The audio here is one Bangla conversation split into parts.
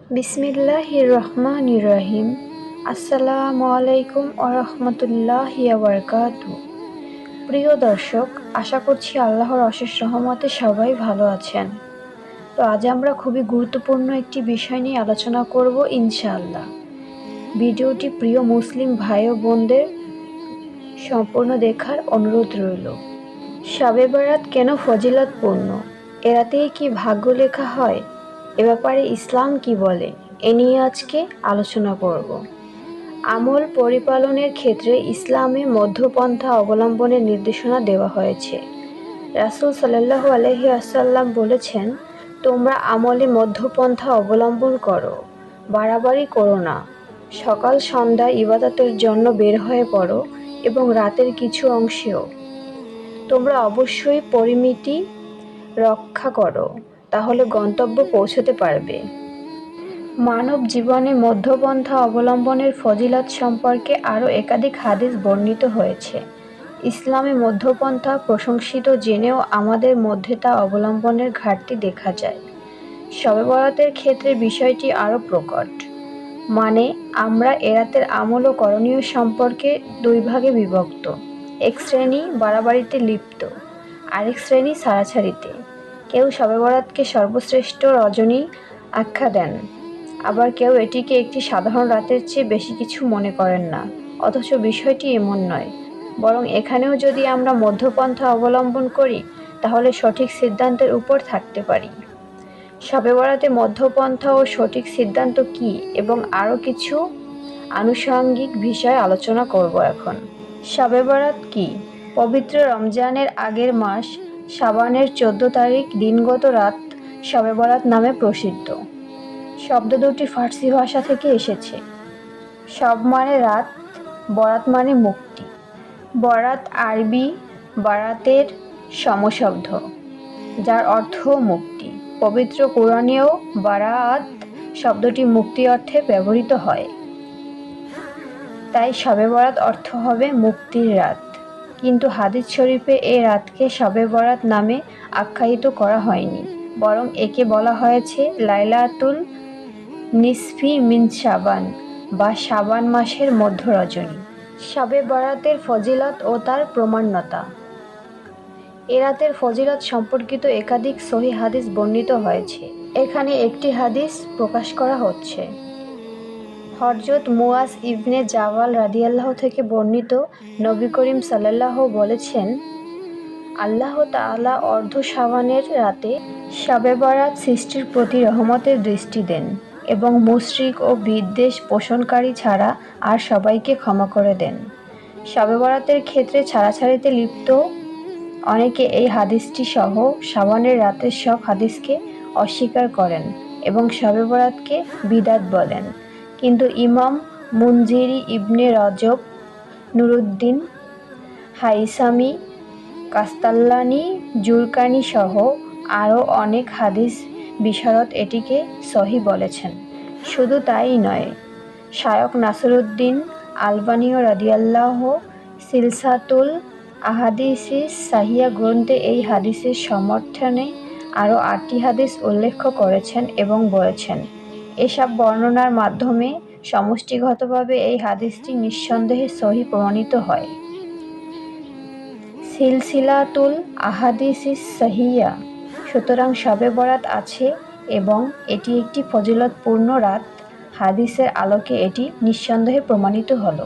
বিসমিল্লাহির রহমানির রহিম। আসসালামু আলাইকুম ওয়া রাহমাতুল্লাহি ওয়া বারাকাতুহু। প্রিয় দর্শক, আশা করছি আল্লাহর অশেষ রহমতে সবাই ভালো আছেন। তো আজ আমরা খুবই গুরুত্বপূর্ণ একটি বিষয় নিয়ে আলোচনা করব ইনশাআল্লাহ। ভিডিওটি প্রিয় মুসলিম ভাই ও বোনদের সম্পূর্ণ দেখার অনুরোধ রইল। শবে বরাত কেন ফজিলতপূর্ণ? এ রাতেই কি ভাগ্য লেখা হয়? এ ব্যাপারে ইসলাম কি বলে? এ নিয়ে আজকে আলোচনা করব। আমল পরিপালনের ক্ষেত্রে ইসলামে মধ্যপন্থা অবলম্বনের নির্দেশনা দেওয়া হয়েছে। রাসূল সাল্লাল্লাহু আলাইহি ওয়াসাল্লাম বলেছেন, তোমরা আমলে মধ্যপন্থা অবলম্বন করো, বাড়াবাড়ি করো না। সকাল সন্ধ্যা ইবাদতের জন্য বের হয়ে পড়ো এবং রাতের কিছু অংশেও। তোমরা অবশ্যই পরিমিতি রক্ষা করো, তাহলে গন্তব্যে পৌঁছতে পারবে। মানব জীবনে মধ্যপন্থা অবলম্বনের ফজিলত সম্পর্কে আরও একাধিক হাদিস বর্ণিত হয়েছে। ইসলামে মধ্যপন্থা প্রশংসিত জেনেও আমাদের মধ্যে তা অবলম্বনের ঘাটতি দেখা যায়। শবে বরাতের ক্ষেত্রে বিষয়টি আরও প্রকট। মানে, আমরা এ রাতের আমল ও করণীয় সম্পর্কে দুই ভাগে বিভক্ত। এক শ্রেণী বাড়াবাড়িতে লিপ্ত, আরেক শ্রেণী ছাড়াছাড়িতে। কেউ শবে বরাতকে সর্বশ্রেষ্ঠ রজনী আখ্যা দেন, আবার কেউ এটিকে একটি সাধারণ রাতের চেয়ে বেশি কিছু মনে করেন না। অথচ বিষয়টি এমন নয়, বরং এখানেও যদি আমরা মধ্যপন্থা অবলম্বন করি তাহলে সঠিক সিদ্ধান্তের উপর থাকতে পারি। শবে বরাতে মধ্যপন্থা ও সঠিক সিদ্ধান্ত কী এবং আরও কিছু আনুষঙ্গিক বিষয় আলোচনা করব এখন। শবে বরাত কী? পবিত্র রমজানের আগের মাস শাবানের 14 তারিখ দিনগত রাত শবে বরাত নামে প্রসিদ্ধ। শব্দ দুটি ফার্সি ভাষা থেকে এসেছে। শব মানে রাত, বরাত মানে মুক্তি। বরাত আরবি বারাতের সমশব্দ, যার অর্থ মুক্তি। পবিত্র কোরআনেও বারাআত শব্দটি মুক্তি অর্থে ব্যবহৃত হয়। তাই শবে বরাত অর্থ হবে মুক্তির রাত। কিন্তু হাদিস শরীফে এ রাতকে শবে বরাত নামে আখ্যায়িত করা হয়নি, বরং একে বলা হয়েছে লাইলাতুল নিসফি মিন শাবান বা শাবান মাসের মধ্য রজনী। শবে বরাতের ফজিলত ও তার প্রমাণ্যতা। এ রাতের ফজিলত সম্পর্কিত একাধিক সহিহ হাদিস বর্ণিত হয়েছে। এখানে একটি হাদিস প্রকাশ করা হচ্ছে। হযরত মুআজ ইবনে জাবাল রাদিয়াল্লাহু থেকে বর্ণিত, নবী করিম সাল্লাল্লাহু বলেছেন, আল্লাহ তাআলা অর্ধ শাবানের রাতে শবে বরাত সৃষ্টির প্রতি রহমতের দৃষ্টি দেন এবং মুশরিক ও বিদ্বেষ পোষণকারী ছাড়া আর সবাইকে ক্ষমা করে দেন। শবে বরাতের ক্ষেত্রে ছাড়াছাড়িতে লিপ্ত অনেকে এই হাদিসটি সহ শাবানের রাতের সব হাদিসকে অস্বীকার করেন এবং শবে বরাতকে বিদআত বলেন। কিন্তু ইমাম মুনজিরি ইবনে রজব, নুরউদ্দিন হাইসামি, কাস্তাল্লানি, জুরকানি সহ আরও অনেক হাদিস বিশারদ এটিকে সহিহ বলেছেন। শুধু তাই নয়, শায়খ নাসিরউদ্দিন আলবানীও রাদিয়াল্লাহু সিলসাতুল আহাদিসিস সাহিহা গ্রন্থে এই হাদিসের সমর্থনে আরও 8টি হাদিস উল্লেখ করেছেন এবং বলেছেন, এসব বর্ণনার মাধ্যমে সমষ্টিগতভাবে এই হাদিসটি নিঃসন্দেহে সহিহ প্রমাণিত হয়। সিলসিলাতুল আহাদিসিস সাহিহা। সুতরাং শবে বরাত আছে এবং এটি একটি ফজিলতপূর্ণ রাত। হাদিসের আলোকে এটি নিঃসন্দেহে প্রমাণিত হলো।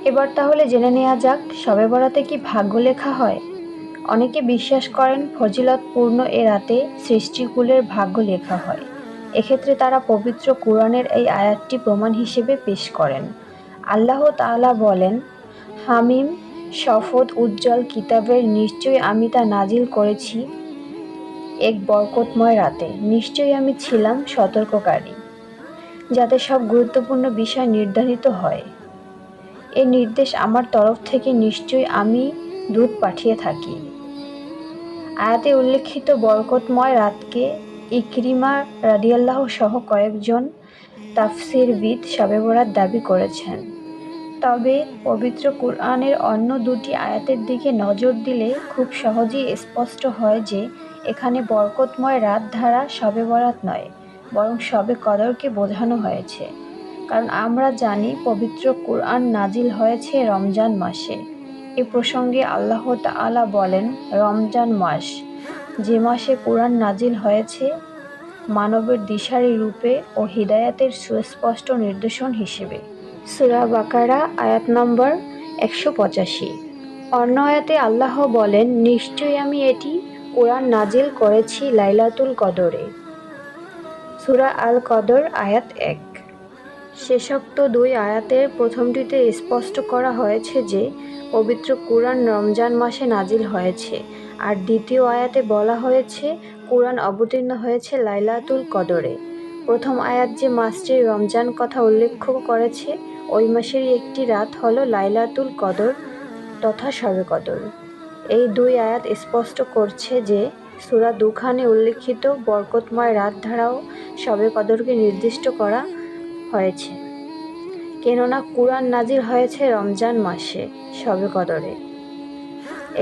এবার তাহলে জেনে নেওয়া যাক, শবে বরাতে কি ভাগ্য লেখা হয়? অনেকে বিশ্বাস করেন ফজিলতপূর্ণ এ রাতে সৃষ্টিকুলের ভাগ্য লেখা হয়। এক্ষেত্রে তারা পবিত্র কুরআনের এই আয়াতটি প্রমাণ হিসেবে পেশ করেন। আল্লাহ তাআলা বলেন, হামিম শপথ উজ্জ্বল কিতাবের, নিশ্চয়ই আমি তা নাজিল করেছি এক বরকতময় রাতে। নিশ্চয়ই আমি ছিলাম সতর্ককারী, যাতে সব গুরুত্বপূর্ণ বিষয় নির্ধারিত হয়। এ নির্দেশ আমার তরফ থেকে, নিশ্চয়ই আমি দূত পাঠিয়ে থাকি। আয়াতে উল্লেখিত বরকতময় রাতকে ইকরিমা রাদিয়াল্লাহু সহ কয়েকজন তাফসীরবিদ শবে বরাত দাবি করেছেন। তবে পবিত্র কুরআনের অন্য দুটি আয়াতের দিকে নজর দিলে খুব সহজেই স্পষ্ট হয় যে এখানে বরকতময় রাত ধারা শবে বরাত নয়, বরং শবে কদরকে বোঝানো হয়েছে। কারণ আমরা জানি পবিত্র কুরআন নাজিল হয়েছে রমজান মাসে। এ প্রসঙ্গে আল্লাহ তাআলা বলেন, রমজান মাস, যে মাসে কুরআন নাজিল হয়েছে মানবের দিশারি রূপে ও হিদায়াতের সুস্পষ্ট নির্দেশন হিসেবে। সূরা বাকারা আয়াত নম্বর 185। অন্য আয়াতে আল্লাহ বলেন, নিশ্চয়ই আমি এটি কুরআন নাজিল করেছি লাইলাতুল কদরে। সূরা আল কদর আয়াত 1। শেষোক্ত দুই আয়াতের প্রথমটিতে স্পষ্ট করা হয়েছে যে পবিত্র কুরআন রমজান মাসে নাজিল হয়েছে, আর দ্বিতীয় আয়াতে বলা হয়েছে কুরআন অবতীর্ণ হয়েছে লাইলাতুল কদরে। প্রথম আয়াত যে মাসটির রমজান কথা উল্লেখ করেছে, ওই মাসেরই একটি রাত হলো লাইলাতুল কদর তথা শবে কদর। এই দুই আয়াত স্পষ্ট করছে যে সূরা দুখানে উল্লিখিত বরকতময় রাত ধারাও শবে কদরকে নির্দিষ্ট করা হয়েছে, কেননা কুরআন নাজিল হয়েছে রমজান মাসে শবে কদরে।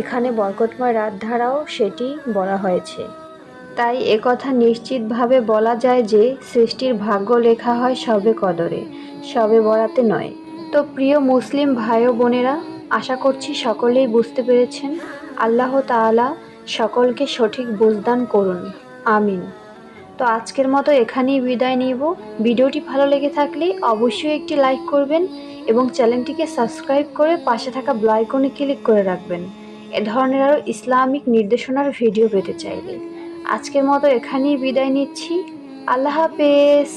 এখানে বরকতময় রাত ধারাও সেটি বলা হয়েছে। তাই একথা নিশ্চিতভাবে বলা যায় যে সৃষ্টির ভাগ্য লেখা হয় শবে কদরে, শবে বরাতে নয়। তো প্রিয় মুসলিম ভাই ও বোনেরা, আশা করছি সকলেই বুঝতে পেরেছেন। আল্লাহ তাআলা সকলকে সঠিক বুঝদান করুন, আমিন। তো আজকের মতো এখানেই বিদায় নিব। ভিডিওটি ভালো লেগে থাকলে অবশ্যই একটি লাইক করবেন এবং চ্যানেলটিকে সাবস্ক্রাইব করে পাশে থাকা বেল আইকনে ক্লিক করে রাখবেন এ ধরনের আরও ইসলামিক নির্দেশনার ভিডিও পেতে চাইলে। আজকের মতো এখানেই বিদায় নিচ্ছি। আল্লাহ হাফেজ।